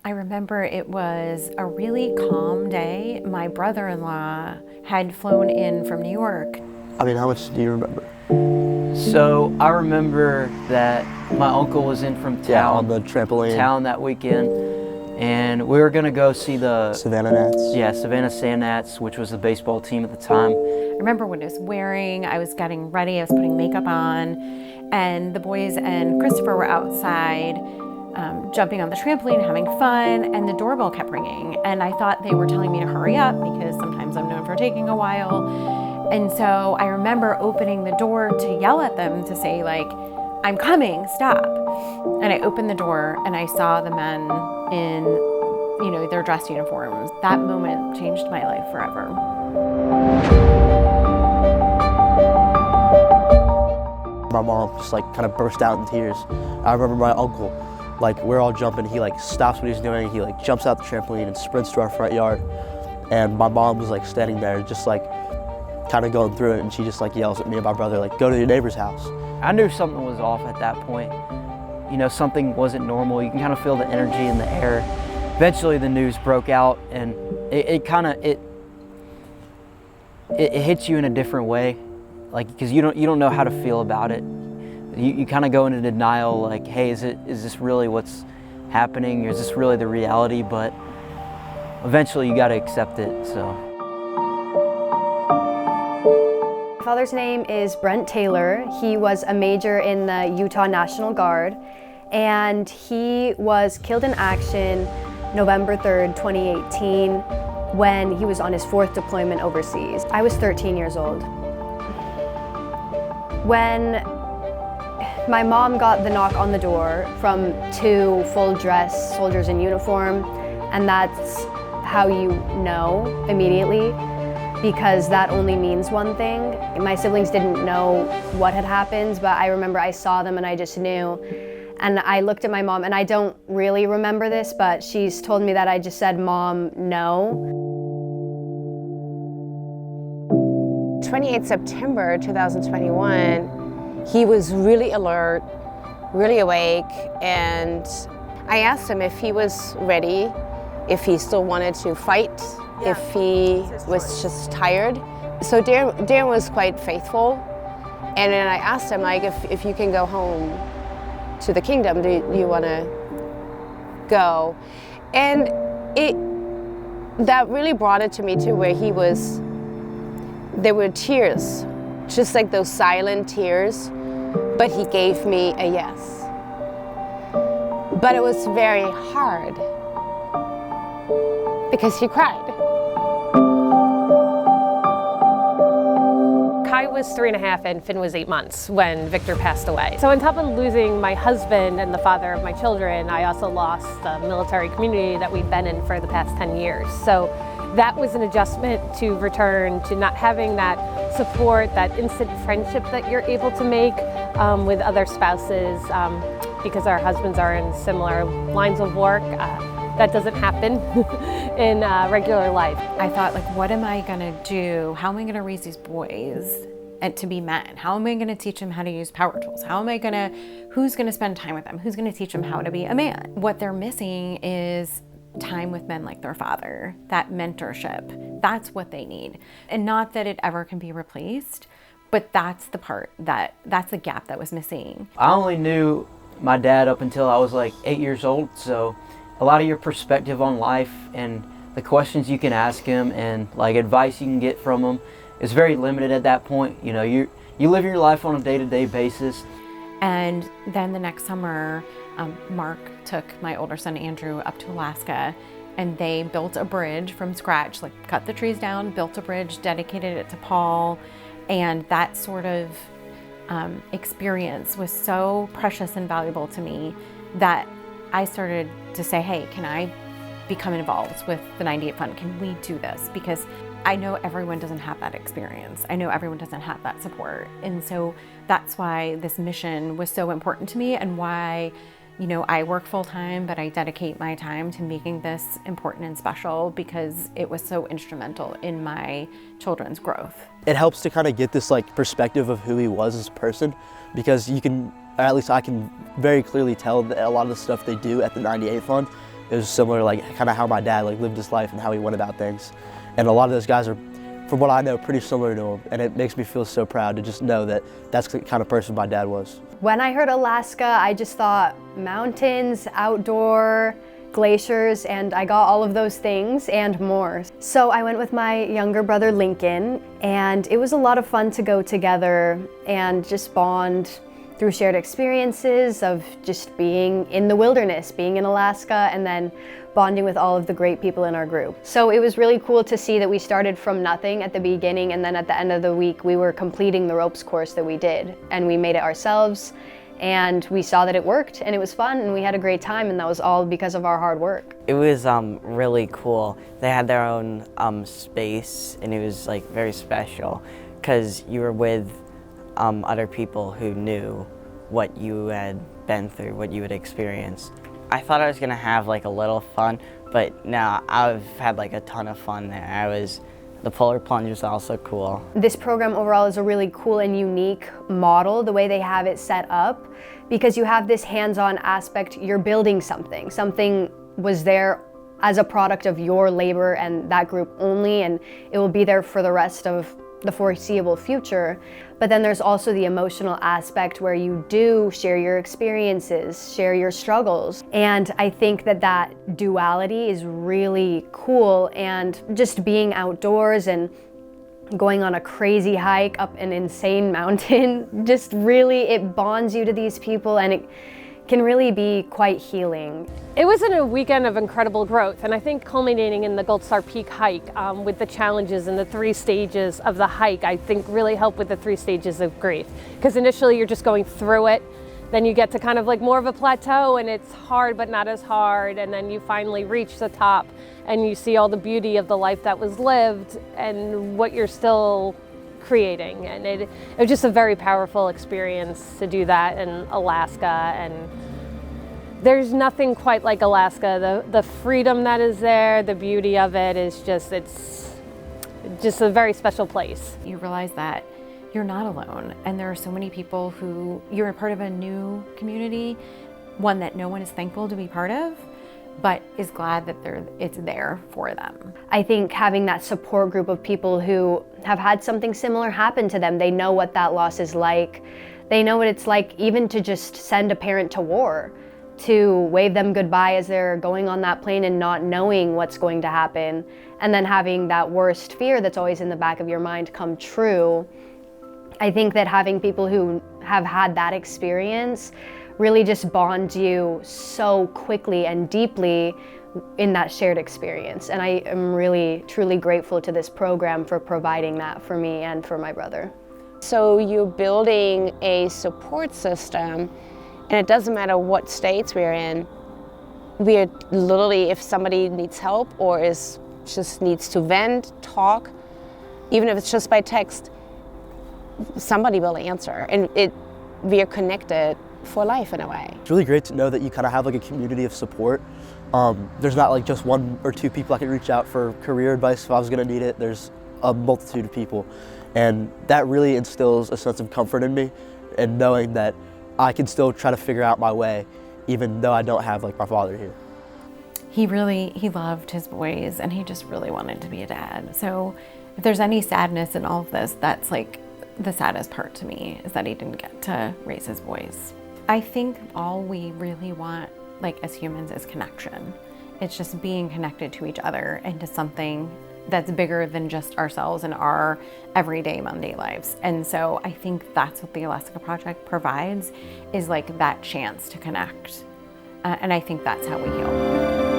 I remember it was a really calm day. My brother-in-law had flown in from New York. I mean, how much do you remember? So I remember that my uncle was in from town, on the trampoline, that weekend, and we were gonna go see the Savannah Gnats. Yeah, Savannah Sand Gnats, which was the baseball team at the time. I remember when I was getting ready, I was putting makeup on, and the boys and Christopher were outside jumping on the trampoline, having fun, and the doorbell kept ringing. And I thought they were telling me to hurry up because sometimes I'm known for taking a while. And so I remember opening the door to yell at them to say, like, I'm coming, stop. And I opened the door and I saw the men in, their dress uniforms. That moment changed my life forever. My mom just kind of burst out in tears. I remember my uncle, we're all jumping, he stops what he's doing, he jumps out the trampoline and sprints to our front yard. And my mom was standing there just kind of going through it, and she just yells at me and my brother, go to your neighbor's house. I knew something was off at that point. Something wasn't normal. You can kind of feel the energy in the air. Eventually the news broke out, and it hits you in a different way, because you don't know how to feel about it. You kind of go into denial, hey, is this really what's happening? Or is this really the reality? But eventually you got to accept it. So. My father's name is Brent Taylor. He was a major in the Utah National Guard, and he was killed in action November 3rd, 2018, when he was on his 4th deployment overseas. I was 13 years old. When my mom got the knock on the door from 2 full-dress soldiers in uniform, and that's how you know immediately, because that only means one thing. My siblings didn't know what had happened, but I remember I saw them and I just knew. And I looked at my mom, and I don't really remember this, but she's told me that I just said, "Mom, no." 28 September 2021, he was really alert, really awake, and I asked him if he was ready, if he still wanted to fight, if he was just tired. So Darren was quite faithful, and then I asked him, if you can go home to the kingdom, do you want to go? And that really brought it to me too, where there were tears, just like those silent tears, but he gave me a yes. But it was very hard because he cried. Kai was 3.5 and Finn was 8 months when Victor passed away. So on top of losing my husband and the father of my children, I also lost the military community that we've been in for the past 10 years. So that was an adjustment to return to not having that support, that instant friendship that you're able to make with other spouses, because our husbands are in similar lines of work. That doesn't happen in regular life. I thought, what am I gonna do? How am I gonna raise these boys and to be men? How am I gonna teach them how to use power tools? Who's gonna spend time with them? Who's gonna teach them how to be a man? What they're missing is time with men like their father, that mentorship. That's what they need. And not that it ever can be replaced, but that's the part that's the gap that was missing. I only knew my dad up until I was 8 years old, so a lot of your perspective on life and the questions you can ask him and advice you can get from him is very limited at that point. You live your life on a day-to-day basis. And then the next summer, Mark took my older son Andrew up to Alaska, and they built a bridge from scratch, cut the trees down, built a bridge, dedicated it to Paul, and that sort of experience was so precious and valuable to me that I started to say, hey, can I become involved with the 98 Fund? Can we do this? Because I know everyone doesn't have that experience. I know everyone doesn't have that support. And so that's why this mission was so important to me, and why, I work full time, but I dedicate my time to making this important and special, because it was so instrumental in my children's growth. It helps to kind of get this perspective of who he was as a person, because you can, or at least I can very clearly tell that a lot of the stuff they do at the 98 Fund It was similar, like kind of how my dad like lived his life and how he went about things. And a lot of those guys are, from what I know, pretty similar to him. And it makes me feel so proud to just know that that's the kind of person my dad was. When I heard Alaska, I just thought mountains, outdoor, glaciers, and I got all of those things and more. So I went with my younger brother Lincoln, and it was a lot of fun to go together and just bond through shared experiences of just being in the wilderness, being in Alaska, and then bonding with all of the great people in our group. So it was really cool to see that we started from nothing at the beginning, and then at the end of the week we were completing the ropes course that we did, and we made it ourselves, and we saw that it worked, and it was fun, and we had a great time, and that was all because of our hard work. It was really cool. They had their own space, and it was like very special because you were with other people who knew what you had been through, what you had experienced. I thought I was gonna have like a little fun, but no, I've had like a ton of fun there. The polar plunge was also cool. This program overall is a really cool and unique model, the way they have it set up, because you have this hands-on aspect. You're building something. Something was there as a product of your labor and that group only, and it will be there for the rest of the foreseeable future. But then there's also the emotional aspect where you do share your experiences, share your struggles. And I think that that duality is really cool, and just being outdoors and going on a crazy hike up an insane mountain, just really, it bonds you to these people, and it can really be quite healing. It was a weekend of incredible growth, and I think culminating in the Gold Star Peak hike with the challenges and the 3 stages of the hike, I think really helped with the 3 stages of grief. Because initially you're just going through it, then you get to kind of like more of a plateau, and it's hard but not as hard, and then you finally reach the top and you see all the beauty of the life that was lived and what you're still creating. And it was just a very powerful experience to do that in Alaska, and there's nothing quite like Alaska. The freedom that is there, the beauty of it is just, it's just a very special place. You realize that you're not alone, and there are so many people who, you're a part of a new community, one that no one is thankful to be part of, but is glad that it's there for them. I think having that support group of people who have had something similar happen to them, they know what that loss is like. They know what it's like even to just send a parent to war, to wave them goodbye as they're going on that plane and not knowing what's going to happen, and then having that worst fear that's always in the back of your mind come true. I think that having people who have had that experience really just bonds you so quickly and deeply in that shared experience. And I am really, truly grateful to this program for providing that for me and for my brother. So you're building a support system, and it doesn't matter what states we're in. We're literally, if somebody needs help or just needs to vent, talk, even if it's just by text, somebody will answer. And we are connected for life in a way. It's really great to know that you kind of have like a community of support. There's not like just 1 or 2 people I can reach out for career advice if I was gonna need it. There's a multitude of people. And that really instills a sense of comfort in me, and knowing that I can still try to figure out my way even though I don't have like my father here. He loved his boys, and he just really wanted to be a dad. So if there's any sadness in all of this, that's like the saddest part to me, is that he didn't get to raise his boys. I think all we really want, like as humans, is connection. It's just being connected to each other and to something that's bigger than just ourselves and our everyday Monday lives. And so I think that's what the Alaska Project provides, is like that chance to connect. And I think that's how we heal.